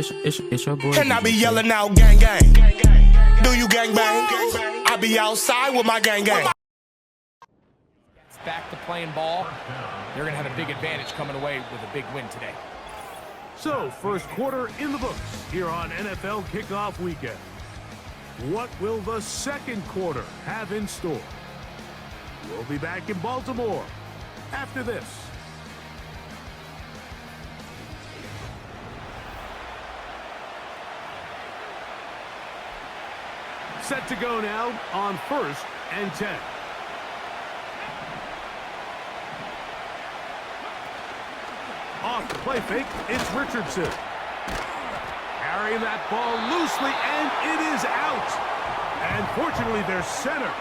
It's your boy. And I be yelling out gang gang. Do you gang bang? I be outside with my gang gang. It's back to playing ball. They're going to have a big advantage coming away with a big win today. So, first quarter in the books here on NFL Kickoff Weekend. What will the second quarter have in store? We'll be back in Baltimore after this. Set to go now on 1st and 10. Off the play fake, it's Richardson. Carrying that ball loosely, and it is out. And fortunately, their center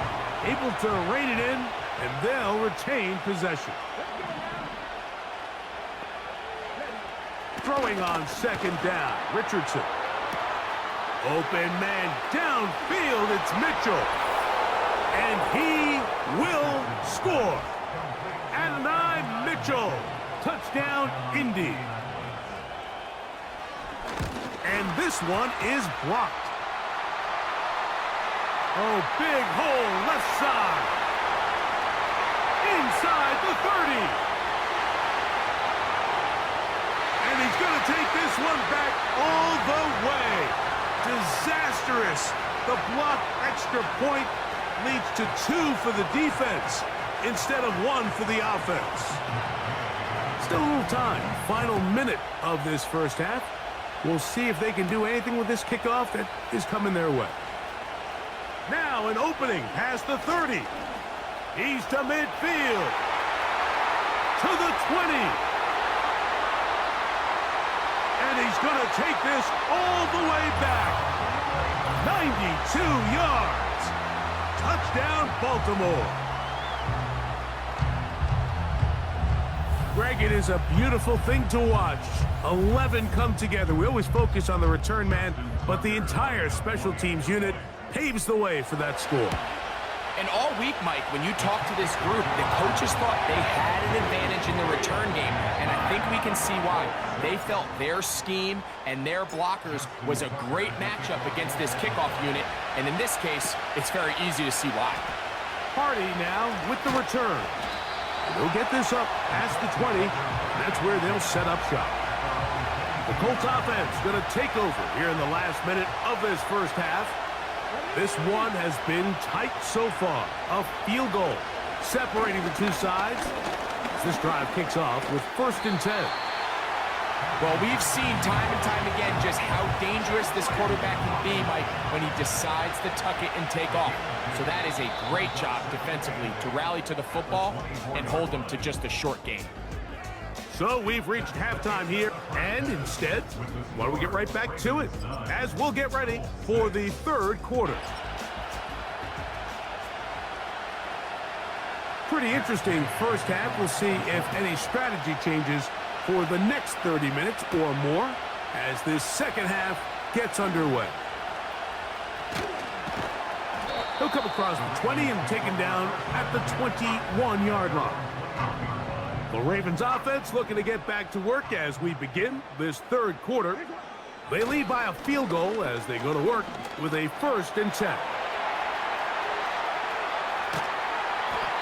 able to rein it in, and they'll retain possession. Throwing on 2nd down, Richardson. Open man downfield, it's Mitchell. And he will score. Adonai Mitchell. Touchdown, Indy. And this one is blocked. Oh, big hole left side. Inside the 30. And he's going to take this one back all the way. Disastrous. The block extra point leads to 2 for the defense instead of 1 for the offense. Still a little time. Final minute of this first half. We'll see if they can do anything with this kickoff that is coming their way. Now an opening past the 30. He's to midfield. To the 20. And he's going to take this all the way back. 92 yards. Touchdown, Baltimore. Greg, it is a beautiful thing to watch. 11 come together. We always focus on the return man, but the entire special teams unit paves the way for that score. And all week, Mike, when you talk to this group, the coaches thought they had an advantage in the return game, and I think we can see why. They felt their scheme and their blockers was a great matchup against this kickoff unit, and in this case, it's very easy to see why. Hardy now with the return. They'll get this up past the 20. That's where they'll set up shop. The Colts offense going to take over here in the last minute of this first half. This one has been tight so far. A field goal separating the two sides. This drive kicks off with 1st and 10. Well, we've seen time and time again just how dangerous this quarterback can be, Mike, when he decides to tuck it and take off. So that is a great job defensively to rally to the football and hold him to just a short game. So we've reached halftime here, and instead, why don't we get right back to it as we'll get ready for the third quarter. Pretty interesting first half. We'll see if any strategy changes for the next 30 minutes or more as this second half gets underway. He'll come across the 20 and taken down at the 21-yard line. The Ravens offense looking to get back to work as we begin this third quarter. They lead by a field goal as they go to work with a 1st and 10.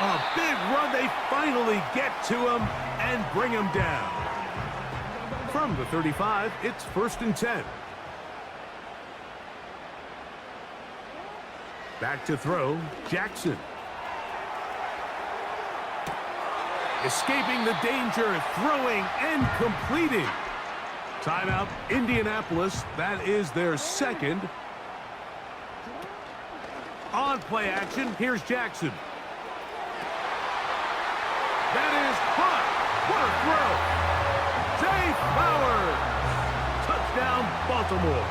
A big run. They finally get to him and bring him down. From the 35, it's 1st and 10. Back to throw, Jackson. Escaping the danger, throwing and completing. Timeout, Indianapolis. That is their second. On play action, here's Jackson. That is caught. What a throw. Zay Flowers. Touchdown, Baltimore.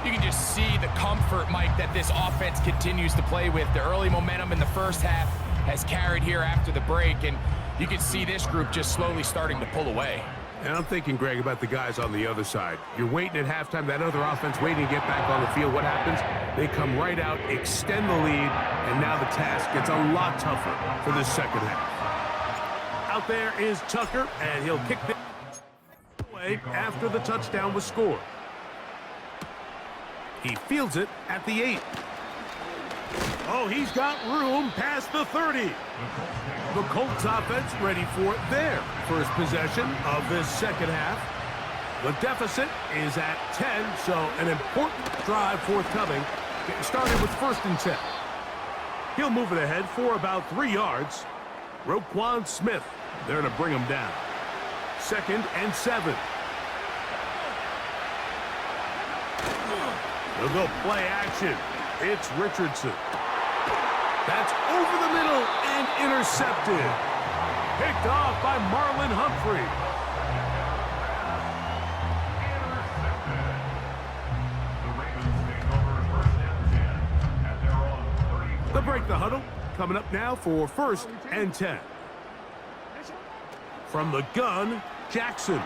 You can just see the comfort, Mike, that this offense continues to play with. The early momentum in the first half has carried here after the break, and you can see this group just slowly starting to pull away. And I'm thinking, Greg, about the guys on the other side. You're waiting at halftime, that other offense waiting to get back on the field. What happens? They come right out, extend the lead, and now the task gets a lot tougher for this second half. Out there is Tucker, and he'll kick the way after the touchdown was scored. He fields it at the 8. Oh, he's got room past the 30. The Colts offense ready for their first possession of this second half. The deficit is at 10, so an important drive forthcoming. Getting started with 1st and 10. He'll move it ahead for about 3 yards. Roquan Smith there to bring him down. 2nd and 7. They'll go play action. It's Richardson. That's over the middle and intercepted. Picked off by Marlon Humphrey. They'll break the huddle. Coming up now for 1st and 10. From the gun, Jackson.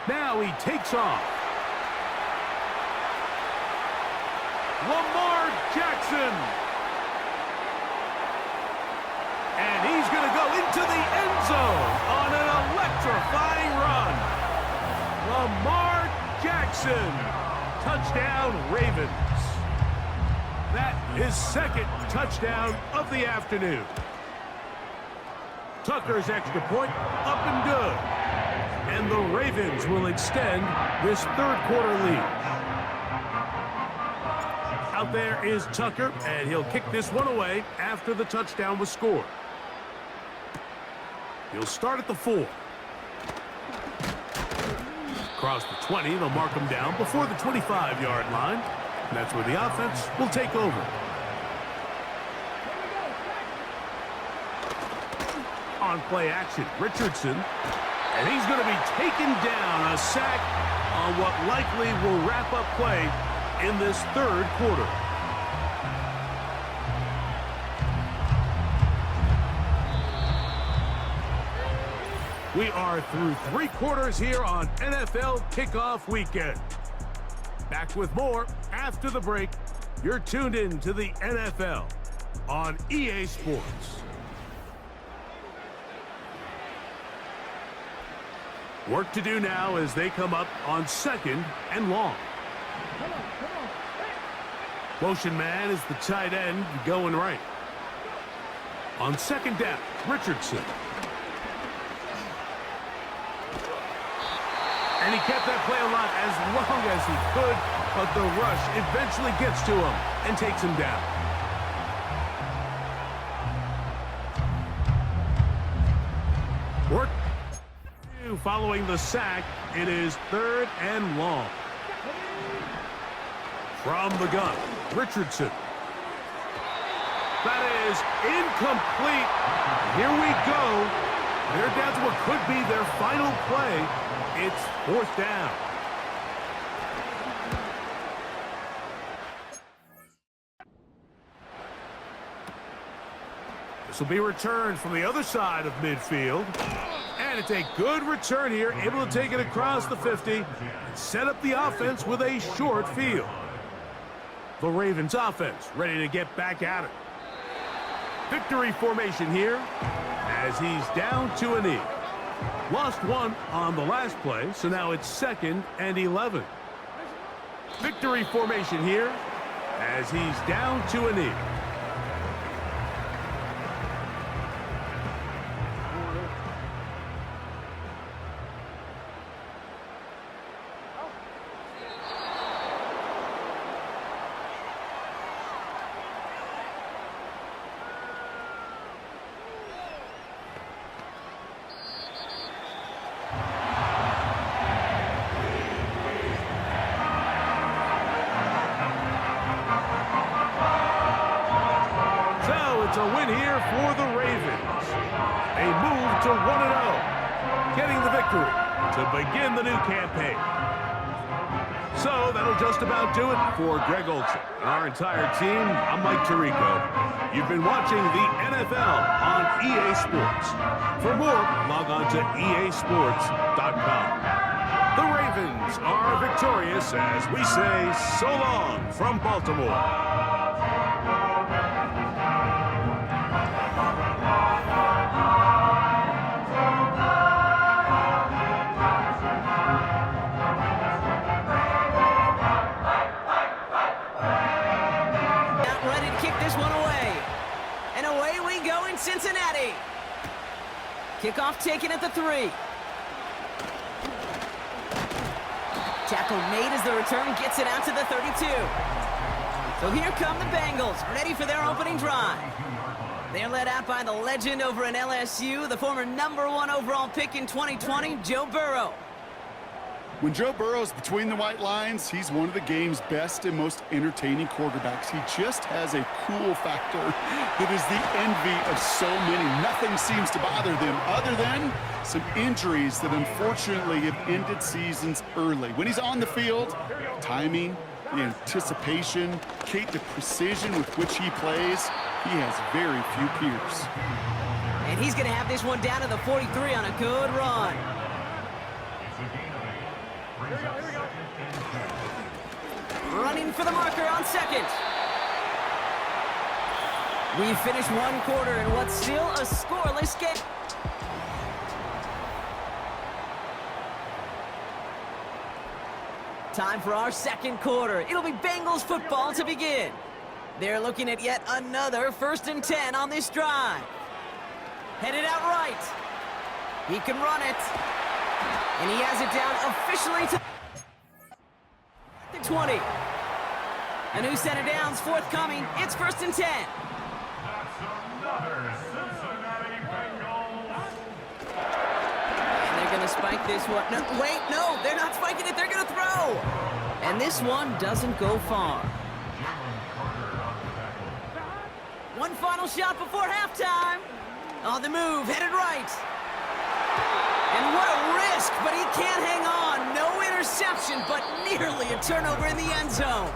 Now he takes off. Lamar Jackson. And he's going to go into the end zone on an electrifying run. Lamar Jackson. Touchdown, Ravens. That is 2nd touchdown of the afternoon. Tucker's extra point up and good. And the Ravens will extend this 3rd quarter lead. Out there is Tucker, and he'll kick this one away after the touchdown was scored. He'll start at the 4. Across the 20, they'll mark him down before the 25-yard line. And that's where the offense will take over. On play action, Richardson. And he's going to be taken down, a sack on what likely will wrap up play in this 3rd quarter. We are through 3 quarters here on NFL Kickoff Weekend. Back with more after the break. You're tuned in to the NFL on EA Sports. Work to do now as they come up on 2nd and long. Motion man is the tight end going right. On 2nd down, Richardson. And he kept that play alive as long as he could, but the rush eventually gets to him and takes him down. Work following the sack. It is 3rd and long. From the gun, Richardson. That is incomplete. Here we go. They're down to what could be their final play. It's 4th down. This will be returned from the other side of midfield. And it's a good return here, able to take it across the 50 and set up the offense with a short field. The Ravens offense ready to get back at it. Victory formation here as he's down to a knee. Lost one on the last play, so now it's 2nd and 11. Victory formation here as he's down to a knee. It's a win here for the Ravens. A move to 1-0, getting the victory to begin the new campaign. So that'll just about do it for Greg Olson and our entire team. I'm Mike Tirico. You've been watching the NFL on EA Sports. For more, log on to easports.com. The Ravens are victorious as we say so long from Baltimore. Kickoff taken at the 3. Tackle made as the return gets it out to the 32. So here come the Bengals, ready for their opening drive. They're led out by the legend over in LSU, the former #1 overall pick in 2020, Joe Burrow. When Joe Burrow's between the white lines, he's one of the game's best and most entertaining quarterbacks. He just has a cool factor that is the envy of so many. Nothing seems to bother them other than some injuries that unfortunately have ended seasons early. When he's on the field, timing, the anticipation, the precision with which he plays, he has very few peers. And he's going to have this one down to the 43 on a good run. Running for the marker on second. We finish one quarter in what's still a scoreless game. Time for our second quarter. It'll be Bengals football to begin. They're looking at yet another 1st and 10 on this drive. Headed out right. He can run it. And he has it down officially to the 20. A new set of downs forthcoming. It's 1st and 10. And they're going to spike this one. No, wait, no, they're not spiking it. They're going to throw. And this one doesn't go far. One final shot before halftime. On the move, headed right. And what a risk, but he can't hang on. No interception, but nearly a turnover in the end zone.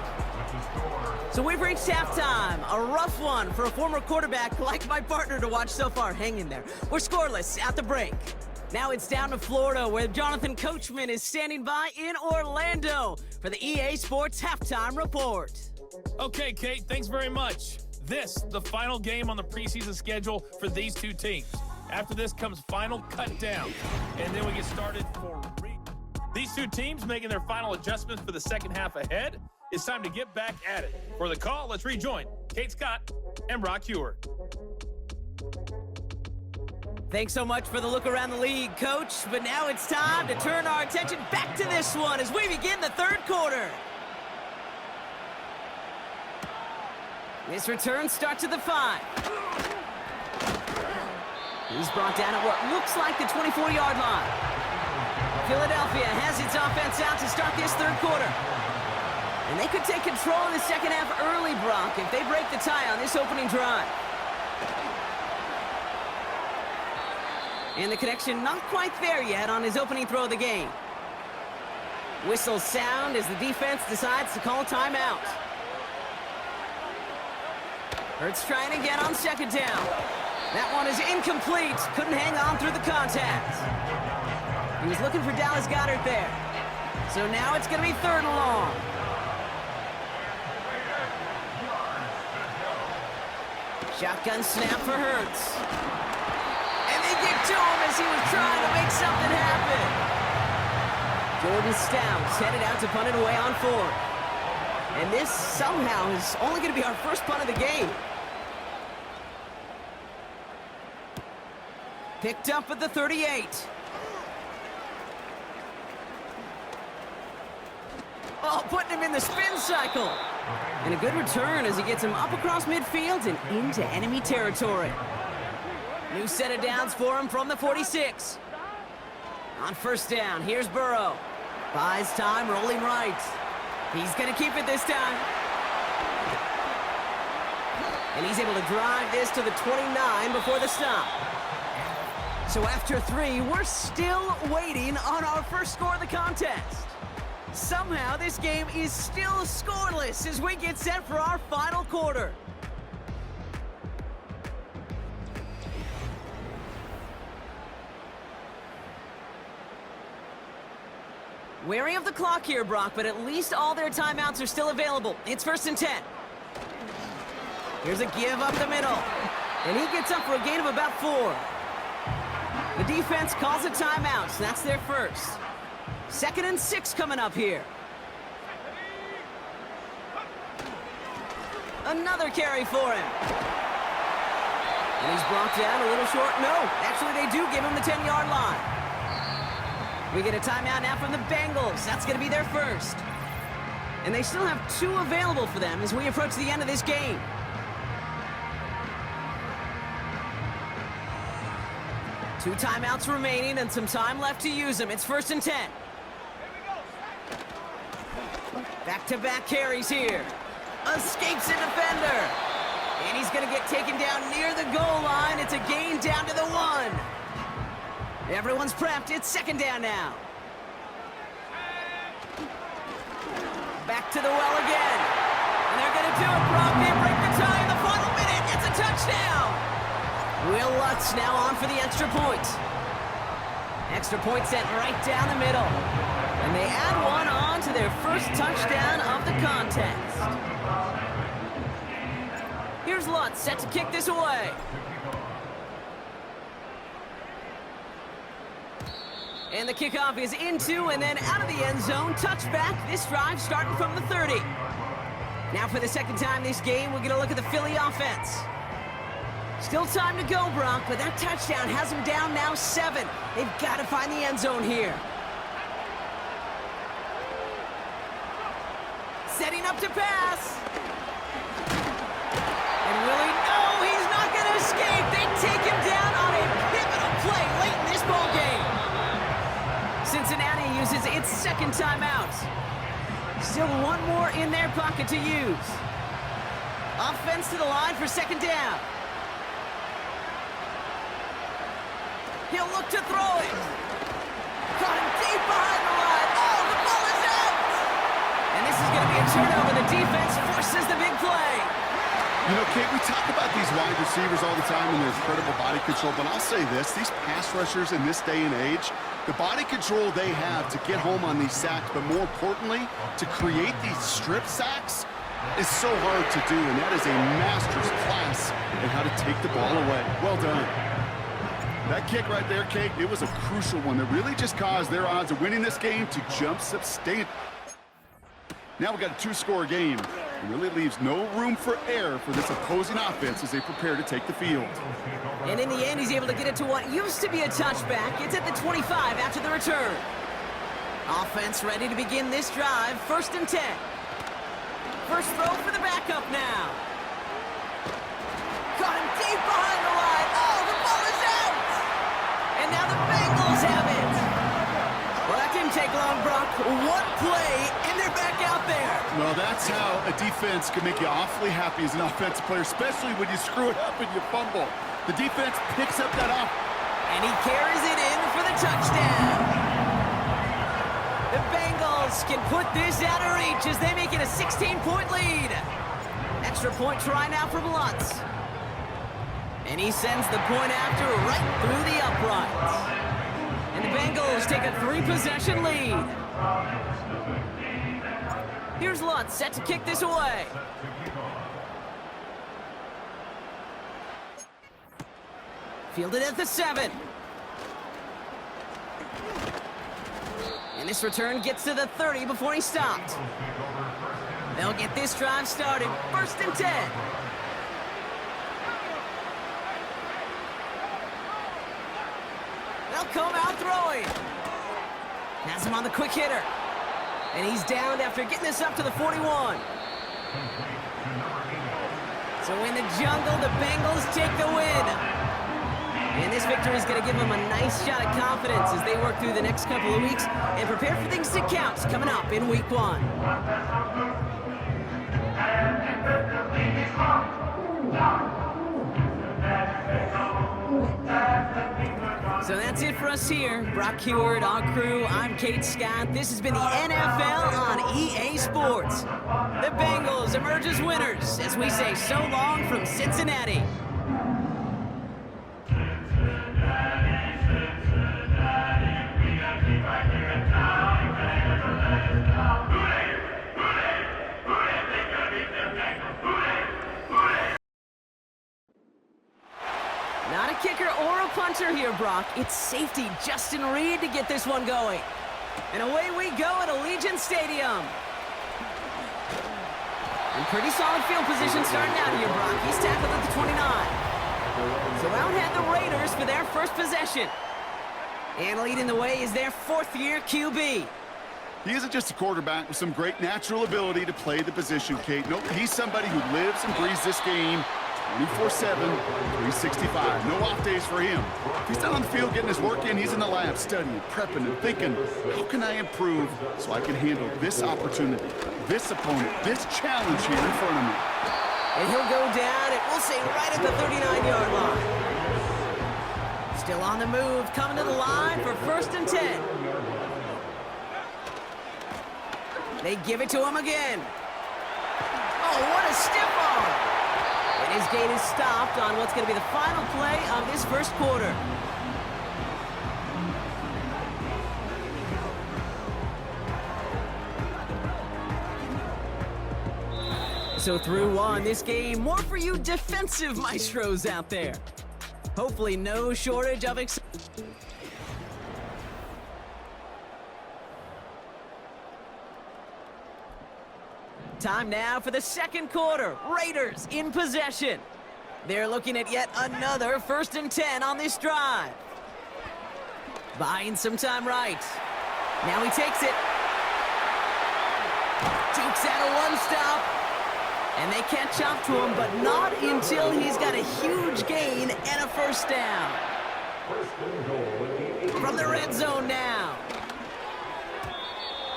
So we've reached halftime. A rough one for a former quarterback like my partner to watch so far. Hang in there. We're scoreless at the break. Now it's down to Florida, where Jonathan Coachman is standing by in Orlando for the EA Sports Halftime Report. Okay, Kate, thanks very much. This, the final game on the preseason schedule for these two teams. After this comes final cut down, and then we get started for these two teams making their final adjustments for the second half ahead. It's time to get back at it. For the call, let's rejoin Kate Scott and Brock Heward. Thanks so much for the look around the league, Coach. But now it's time to turn our attention back to this one as we begin the third quarter. This return starts at the 5. He's brought down at what looks like the 24-yard line. Philadelphia has its offense out to start this third quarter. And they could take control of the second half early, Brock, if they break the tie on this opening drive. And the connection not quite there yet on his opening throw of the game. Whistles sound as the defense decides to call timeout. Hurts trying again on second down. That one is incomplete. Couldn't hang on through the contact. He was looking for Dallas Goedert there. So now it's going to be 3rd and long. Shotgun snap for Hurts. And they get to him as he was trying to make something happen. Jordan Stout's headed out to punt it away on 4th. And this somehow is only going to be our first punt of the game. Picked up at the 38. Oh, putting him in the spin cycle. And a good return as he gets him up across midfield and into enemy territory. New set of downs for him from the 46. On 1st down, here's Burrow. Buys time, rolling right. He's going to keep it this time. And he's able to drive this to the 29 before the stop. So after 3, we're still waiting on our first score of the contest. Somehow this game is still scoreless as we get set for our final quarter. Wary of the clock here, Brock, but at least all their timeouts are still available. It's 1st and 10. Here's a give up the middle. And he gets up for a gain of about 4. The defense calls a timeout, so that's their first. 2nd and 6 coming up here. Another carry for him. And he's brought down a little short. No, actually they do give him the 10-yard line. We get a timeout now from the Bengals. That's going to be their first. And they still have 2 available for them as we approach the end of this game. Two timeouts remaining and some time left to use them. It's 1st and 10. Back-to-back carries here. Escapes a defender. And he's going to get taken down near the goal line. It's a gain down to the 1. Everyone's prepped. It's 2nd down now. Back to the well again. And they're going to do it, Brock. They break the tie in the final minute. It's a touchdown. Will Lutz now on for the extra point. Extra point sent right down the middle. And they add one on to their first touchdown of the contest. Here's Lutz set to kick this away. And the kickoff is into and then out of the end zone. Touchback. This drive starting from the 30. Now for the second time this game, we're going to look at the Philly offense. Still time to go, Brock, but that touchdown has them down now 7. They've got to find the end zone here. Setting up to pass. And will he? No, he's not going to escape. They take him down on a pivotal play late in this ball game. Cincinnati uses its 2nd timeout. Still 1 more in their pocket to use. Offense to the line for 2nd down. He'll look to throw it. Caught him deep behind the line. Oh, the ball is out! And this is going to be a turnover. The defense forces the big play. You know, Kate, we talk about these wide receivers all the time and their incredible body control, but I'll say this, these pass rushers in this day and age, the body control they have to get home on these sacks, but more importantly, to create these strip sacks is so hard to do, and that is a master's class in how to take the ball away. Well done. That kick right there, Kate, it was a crucial one that really just caused their odds of winning this game to jump substantially. Now we've got a 2-score game. It really leaves no room for error for this opposing offense as they prepare to take the field. And in the end, he's able to get it to what used to be a touchback. It's at the 25 after the return. Offense ready to begin this drive. 1st and 10. First throw for the backup now. Caught him deep behind the line. Oh, the ball is out! And now the Bengals have it. Well, that didn't take long, Brock. 1 play, and they're back out there. Well, that's how a defense can make you awfully happy as an offensive player, especially when you screw it up and you fumble. The defense picks up that off. And he carries it in for the touchdown. The Bengals can put this out of reach as they make it a 16-point lead. Extra point try now from Lutz. And he sends the point after right through the uprights. And the Bengals take a 3-possession lead. Here's Lutz set to kick this away. Fielded at the 7. And this return gets to the 30 before he stopped. They'll get this drive started. 1st and 10. They'll come out throwing. Has him on the quick hitter. And he's downed after getting this up to the 41. So in the jungle, the Bengals take the win. And this victory is going to give them a nice shot at confidence as they work through the next couple of weeks and prepare for things to count coming up in Week 1. So that's it for us here. Brock Heward, our crew, I'm Kate Scott. This has been the NFL on EA Sports. The Bengals emerge as winners as we say so long from Cincinnati. Not a kicker or a punter here, Brock. It's safety Justin Reed to get this one going. And away we go at Allegiant Stadium. And pretty solid field position starting out here, Brock. He's tackled at the 29. So out head the Raiders for their first possession. And leading the way is their fourth-year QB. He isn't just a quarterback with some great natural ability to play the position, Kate. No, he's somebody who lives and breathes this game 24/7, 365. No off days for him. If he's not on the field getting his work in, he's in the lab studying, prepping, and thinking, how can I improve so I can handle this opportunity, this opponent, this challenge here in front of me? And he'll go down, and we'll say right at the 39-yard line. Still on the move, coming to the line for 1st and 10. They give it to him again. Oh, what a stiff arm. And his gate is stopped on what's going to be the final play of this first quarter. So through one, this game, more for you defensive maestros out there. Hopefully no shortage of Time now for the second quarter. Raiders in possession. They're looking at yet another 1st and 10 on this drive. Buying some time right. Now he takes it. Takes out a one-stop. And they catch up to him, but not until he's got a huge gain and a first down. From the red zone now.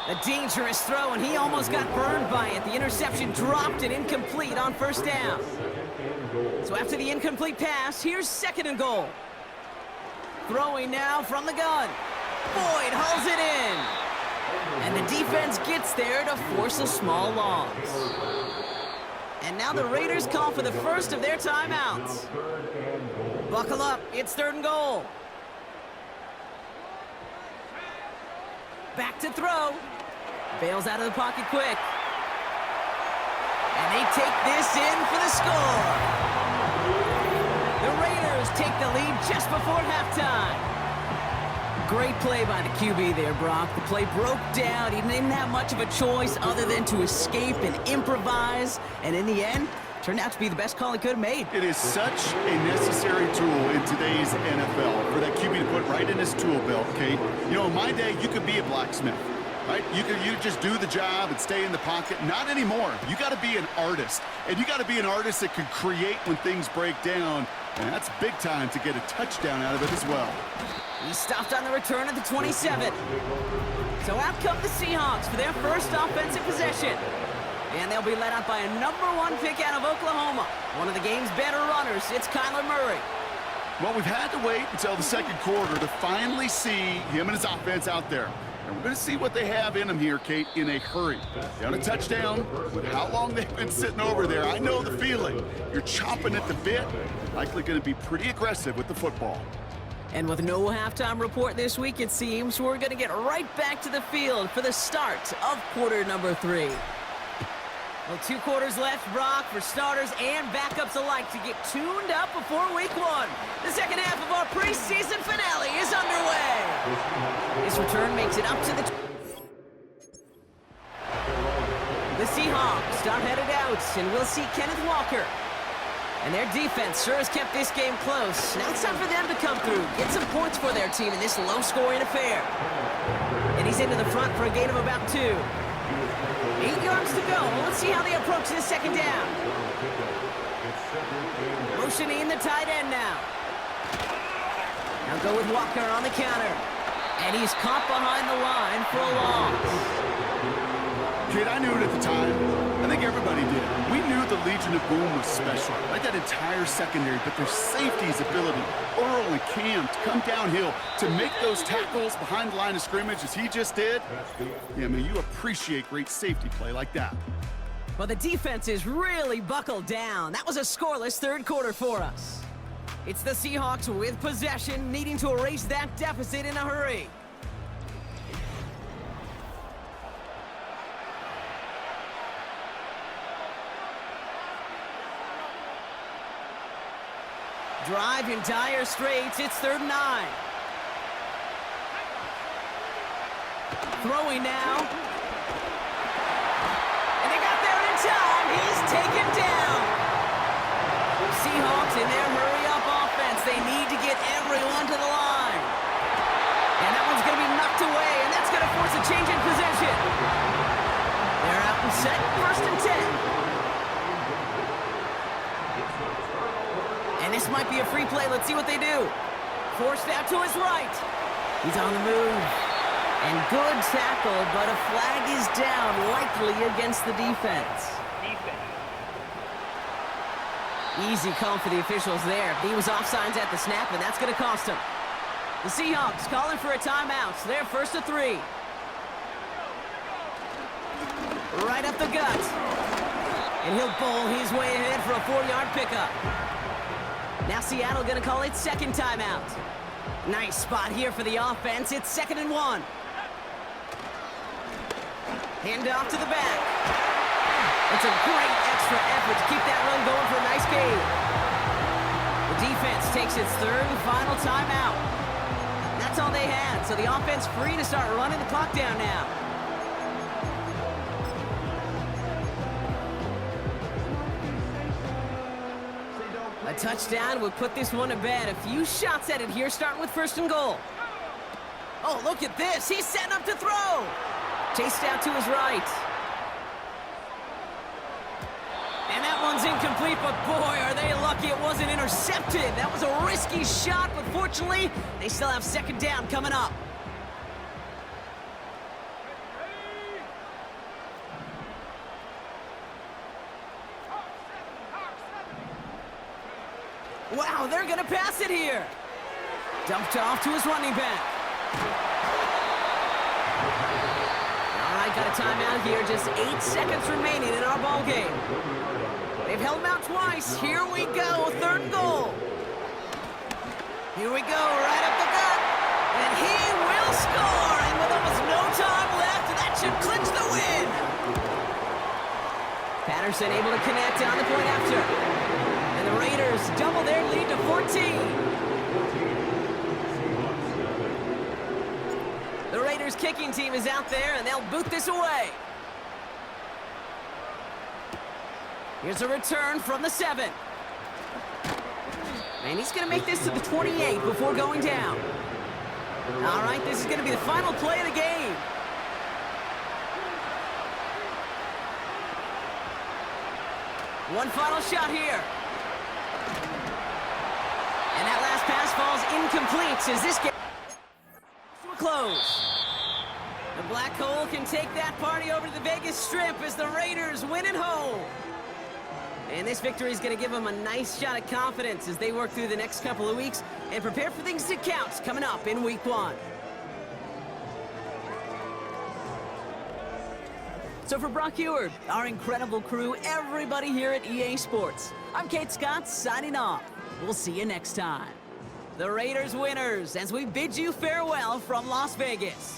A dangerous throw, and he almost got burned by it. The interception dropped and incomplete on first down. So after the incomplete pass, here's 2nd and goal. Throwing now from the gun. Boyd hauls it in. And the defense gets there to force a small loss. And now the Raiders call for the first of their timeouts. Buckle up, it's 3rd and goal. Back to throw. Bails out of the pocket quick. And they take this in for the score. The Raiders take the lead just before halftime. Great play by the QB there, Brock. The play broke down. He didn't have much of a choice other than to escape and improvise. And in the end, turned out to be the best call he could have made. It is such a necessary tool in today's NFL for that QB to put right in his tool belt, Kate. You know, in my day, you could be a blacksmith, right? You just do the job and stay in the pocket. Not anymore. You got to be an artist. And you got to be an artist that can create when things break down. And that's big time to get a touchdown out of it as well. He stopped on the return at the 27. So out come the Seahawks for their first offensive possession. And they'll be led out by a #1 pick out of Oklahoma. One of the game's better runners, it's Kyler Murray. Well, we've had to wait until the second quarter to finally see him and his offense out there. And we're going to see what they have in them here, Kate, in a hurry. Down a touchdown, with how long they've been sitting over there. I know the feeling. You're chomping at the bit. Likely going to be pretty aggressive with the football. And with no halftime report this week, it seems, we're going to get right back to the field for the start of quarter number 3. Well, 2 quarters left, Brock, for starters and backups alike to get tuned up before week 1. The second half of our preseason finale is underway. This return makes it up to the... The Seahawks are headed out, and we'll see Kenneth Walker. And their defense sure has kept this game close. Now it's time for them to come through, get some points for their team in this low-scoring affair. And he's into the front for a gain of about 2. 8 yards to go. Let's see how they approach this second down. Motioning the tight end now. Now go with Walker on the counter. And he's caught behind the line for a loss. Kid, I knew it at the time. I think everybody did. We knew the Legion of Boom was special, like that entire secondary, but their safety's ability, Earl and Cam, to come downhill, to make those tackles behind the line of scrimmage as he just did. Yeah, I mean, you appreciate great safety play like that. Well, the defense is really buckled down. That was a scoreless third quarter for us. It's the Seahawks with possession, needing to erase that deficit in a hurry. Drive in dire straits. It's 3rd and 9. Throwing now. And they got there in time. He's taken down. Seahawks in their hurry up defense. They need to get everyone to the line. And that one's going to be knocked away, and that's going to force a change in possession. They're out and set, 1st and 10. And this might be a free play. Let's see what they do. Forced out to his right. He's on the move. And good tackle, but a flag is down, likely against the defense. Easy call for the officials there. He was offsides at the snap, and that's going to cost him. The Seahawks calling for a timeout. So they're 1st and 3. Right up the gut. And he'll bowl his way ahead for a 4-yard pickup. Now Seattle going to call it 2nd timeout. Nice spot here for the offense. It's 2nd and 1. Hand off to the back. It's a great extra effort to keep that run going for a nice gain. The defense takes its 3rd and final timeout. That's all they had, so the offense free to start running the clock down now. A touchdown would put this one to bed. A few shots at it here, starting with 1st and goal. Oh, look at this. He's setting up to throw. Chased out to his right. And that one's incomplete, but boy, are they lucky it wasn't intercepted. That was a risky shot, but fortunately, they still have 2nd down coming up. Wow, they're going to pass it here. Dumped off to his running back. All right, got a timeout here. Just 8 seconds remaining in our ball game. They've held him out twice. Here we go, 3rd and goal. Here we go, right up the gut. And he will score. And with almost no time left, that should clinch the win. Patterson able to connect on the point after. And the Raiders double their lead to 14. The Raiders kicking team is out there, and they'll boot this away. Here's a return from the 7. And he's going to make this to the 28 before going down. All right, this is going to be the final play of the game. One final shot here. And that last pass falls incomplete as this game to a close. The Black Hole can take that party over to the Vegas Strip as the Raiders win at home. And this victory is going to give them a nice shot of confidence as they work through the next couple of weeks and prepare for things to count coming up in Week 1. So for Brock Eward, our incredible crew, everybody here at EA Sports, I'm Kate Scott signing off. We'll see you next time. The Raiders winners as we bid you farewell from Las Vegas.